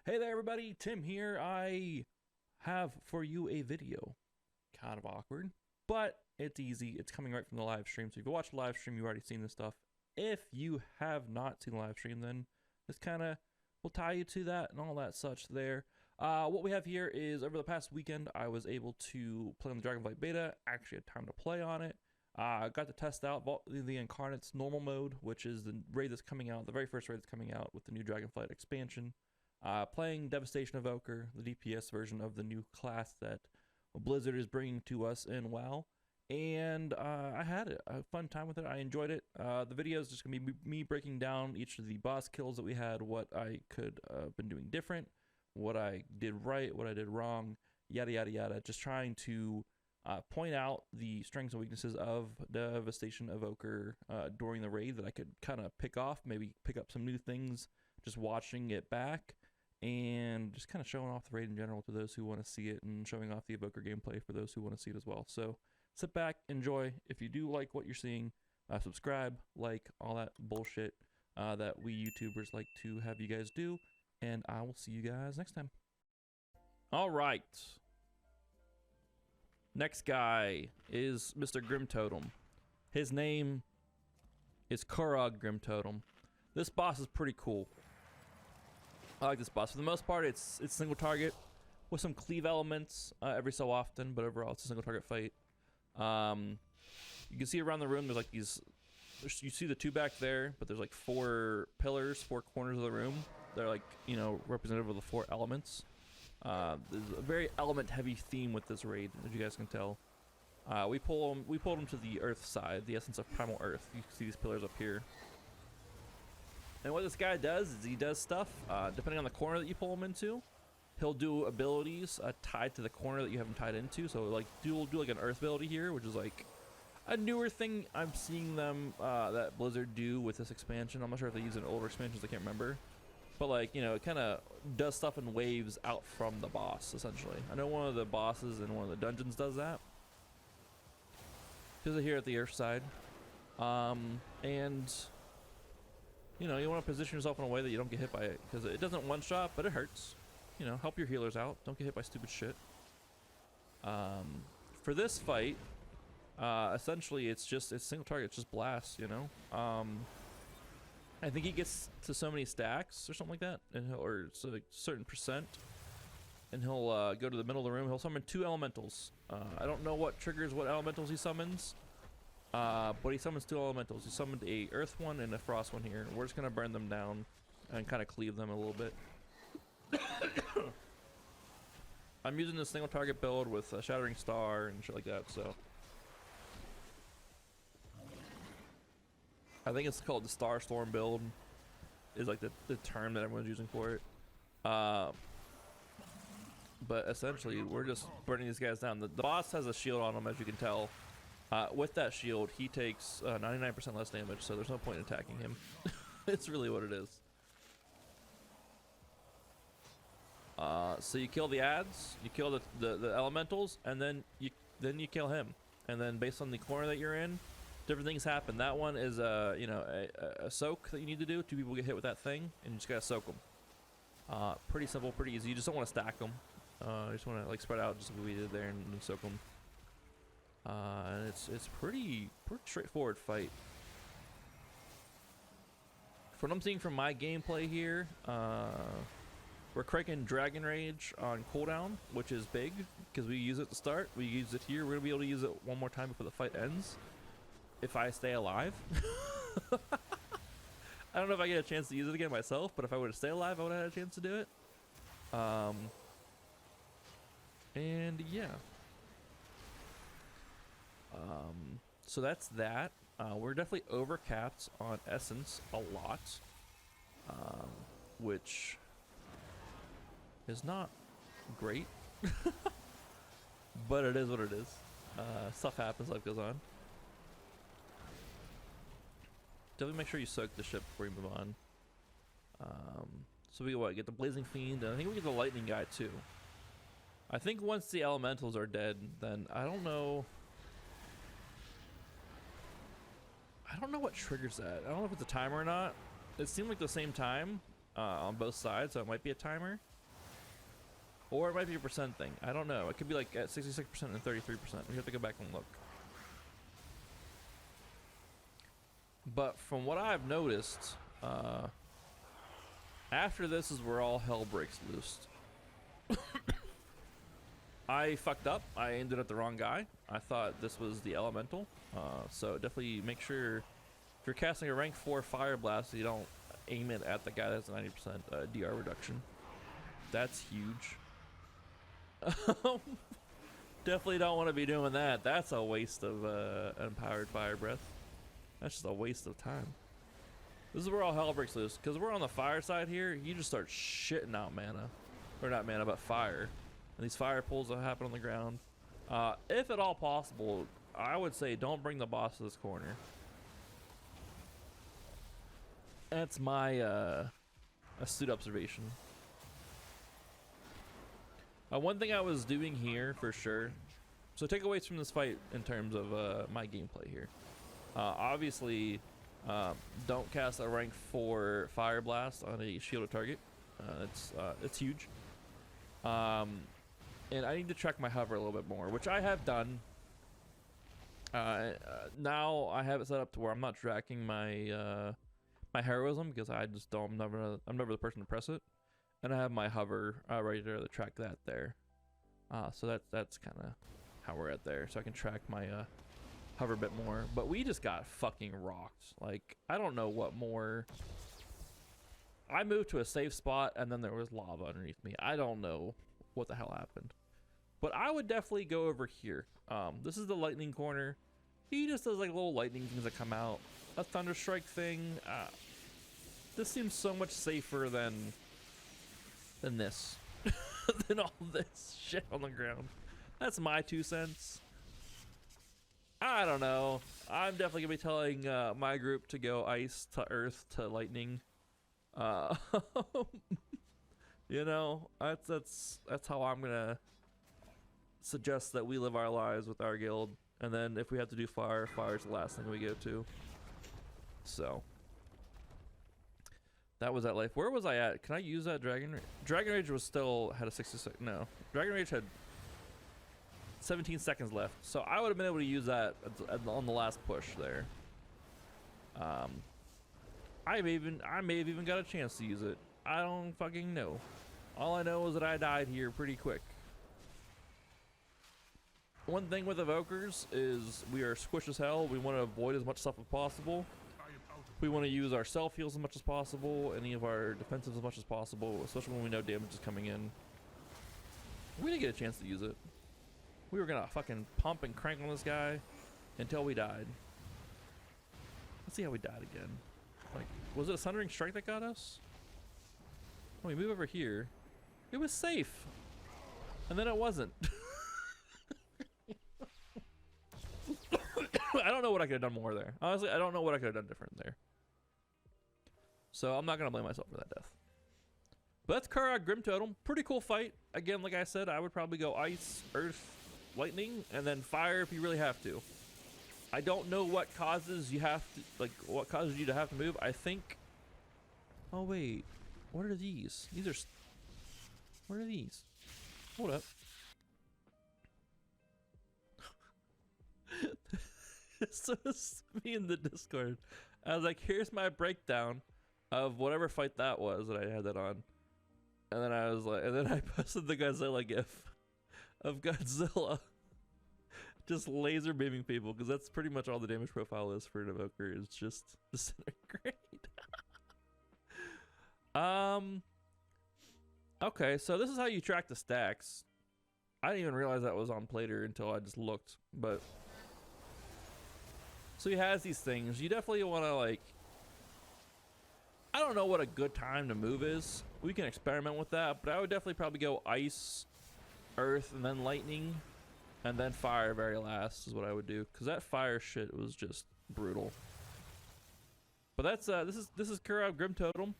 Hey there everybody, Tim here. I have for you a video. Kind of awkward, but it's easy. It's coming right from the live stream. So if you watch the live stream, you've already seen this stuff. If you have not seen the live stream, then this kind of will tie you to that and all that such there. What we have here is over the past weekend, I was able to play on the Dragonflight beta. Actually had time to play on it. Got to test out the Incarnates normal mode, which is the raid that's coming out, the very first raid that's coming out with the new Dragonflight expansion. Playing Devastation Evoker, the DPS version of the new class that Blizzard is bringing to us in WoW. And I had a fun time with it. I enjoyed it. The video is just going to be me breaking down each of the boss kills that we had, what I could have been doing different, what I did right, what I did wrong, yada, yada, yada. Just trying to point out the strengths and weaknesses of Devastation Evoker during the raid that I could kind of pick off, maybe pick up some new things just watching it back, and just kind of showing off the raid in general to those who want to see it, and showing off the Evoker gameplay for those who want to see it as well. So sit back, enjoy. If you do like what you're seeing, subscribe, like, all that bullshit that we YouTubers like to have you guys do, and I will see you guys next time. All right. Next guy is Mr. Grimtotem. His name is Kurog Grimtotem. This boss is pretty cool. I like this boss. For the most part, it's single target with some cleave elements every so often, but overall it's a single target fight. You can see around the room there's like these. You see the two back there, but there's like four pillars, four corners of the room. They're like, you know, representative of the four elements. There's a very element-heavy theme with this raid, as you guys can tell. We pulled them to the Earth side, the essence of primal Earth. You can see these pillars up here. And what this guy does is he does stuff, depending on the corner that you pull him into, he'll do abilities tied to the corner that you have him tied into. So like do like an earth ability here, which is like a newer thing I'm seeing them, that Blizzard do with this expansion. I'm not sure if they use it in older expansions, I can't remember. But like, you know, it kind of does stuff in waves out from the boss, essentially. I know one of the bosses in one of the dungeons does that. Because they're here at the earth side. And you know, you want to position yourself in a way that you don't get hit by it, because it doesn't one-shot, but it hurts. You know, help your healers out. Don't get hit by stupid shit. For this fight, essentially, it's single target. It's just blast, you know? I think he gets to so many stacks or something like that, and or so like certain percent, and he'll go to the middle of the room. He'll summon two elementals. I don't know what triggers what elementals he summons. But he summons two elementals. He summoned a earth one and a frost one here. We're just gonna burn them down and kind of cleave them a little bit. I'm using this single target build with a shattering star and shit like that, so I think it's called the Star Storm build is like the term that everyone's using for it. But essentially we're just burning these guys down. The boss has a shield on him, as you can tell. With that shield, he takes 99% less damage, so there's no point in attacking him. It's really what it is. So you kill the ads, you kill the elementals, and then you kill him. And then based on the corner that you're in, different things happen. That one is you know, a soak that you need to do. Two people get hit with that thing, and you just gotta soak them. Pretty simple, pretty easy. You just don't want to stack them. You just want to like spread out, just like we did there, and soak them. And it's pretty straightforward fight. From what I'm seeing from my gameplay here, we're cranking Dragon Rage on cooldown, which is big because we use it at the start. We use it here. We're gonna be able to use it one more time before the fight ends, if I stay alive. I don't know if I get a chance to use it again myself, but if I were to stay alive, I would have had a chance to do it. And yeah. So that's that. We're definitely overcapped on essence a lot, which is not great, but it is what it is. Stuff happens, life goes on. Definitely make sure you soak the ship before you move on. So we get the Blazing Fiend, and I think we get the Lightning guy too. I think once the elementals are dead, then I don't know what triggers that. I don't know if it's a timer or not. It seemed like the same time, on both sides, so it might be a timer. Or it might be a percent thing. I don't know. It could be like at 66% and 33%. We have to go back and look. But from what I've noticed, after this is where all hell breaks loose. I fucked up. I aimed it at the wrong guy. I thought this was the elemental. So definitely make sure if you're casting a rank 4 fire blast, you don't aim it at the guy that's 90% DR reduction. That's huge. Definitely don't want to be doing that. That's a waste of empowered fire breath. That's just a waste of time. This is where all hell breaks loose, because we're on the fire side here. You just start shitting out mana, or not mana, but fire, and these fire pulls that happen on the ground. If at all possible, I would say don't bring the boss to this corner. That's my astute observation. One thing I was doing here for sure, so takeaways from this fight in terms of my gameplay here. Obviously, don't cast a rank 4 fire blast on a shielded target. It's huge. And I need to track my hover a little bit more, which I have done. Now I have it set up to where I'm not tracking my my heroism, because I just don't. I'm never the person to press it. And I have my hover right there to track that there. So that's kind of how we're at there. So I can track my hover a bit more. But we just got fucking rocked. Like, I don't know what more. I moved to a safe spot and then there was lava underneath me. I don't know what the hell happened. But I would definitely go over here. This is the lightning corner. He just does like little lightning things that come out. A thunder strike thing. This seems so much safer than this. Than all this shit on the ground. That's my 2 cents. I don't know. I'm definitely gonna be telling my group to go ice to earth to lightning. You know, that's how I'm gonna suggest that we live our lives with our guild. And then if we have to do fire, fire's the last thing we go to. So that was that life. Where was I at? Can I use that Dragon Rage? Dragon Rage was still had a 66. No, Dragon Rage had 17 seconds left, so I would have been able to use that on the last push there. I may have even got a chance to use it. I don't fucking know. All I know is that I died here pretty quick. One thing with evokers is we are squished as hell. We want to avoid as much stuff as possible. We want to use our self heals as much as possible, any of our defensives as much as possible, especially when we know damage is coming in. We didn't get a chance to use it. We were gonna fucking pump and crank on this guy until we died. Let's see how we died again. Like, was it a Sundering Strike that got us? Oh, we move over here. It was safe. And then it wasn't. I don't know what I could have done more there. Honestly, I don't know what I could have done different there. So I'm not going to blame myself for that death. But that's Kurog Grimtotem. Pretty cool fight. Again, like I said, I would probably go ice, earth, lightning, and then fire if you really have to. I don't know what causes you have to, like, what causes you to have to move. I think. Oh wait, what are these? These are. What are these? Hold up. So it's me in the Discord. I was like, here's my breakdown of whatever fight that was that I had that on. And then I was like, and then I posted the Godzilla gif of Godzilla just laser beaming people, because that's pretty much all the damage profile is for an evoker, is just disintegrate. Okay, so this is how you track the stacks. I didn't even realize that was on Plater until I just looked, but so he has these things. You definitely want to, like, I don't know what a good time to move is. We can experiment with that, but I would definitely probably go ice, earth, and then lightning, and then fire very last is what I would do, because that fire shit was just brutal. But that's this is Kurog Grimtotem.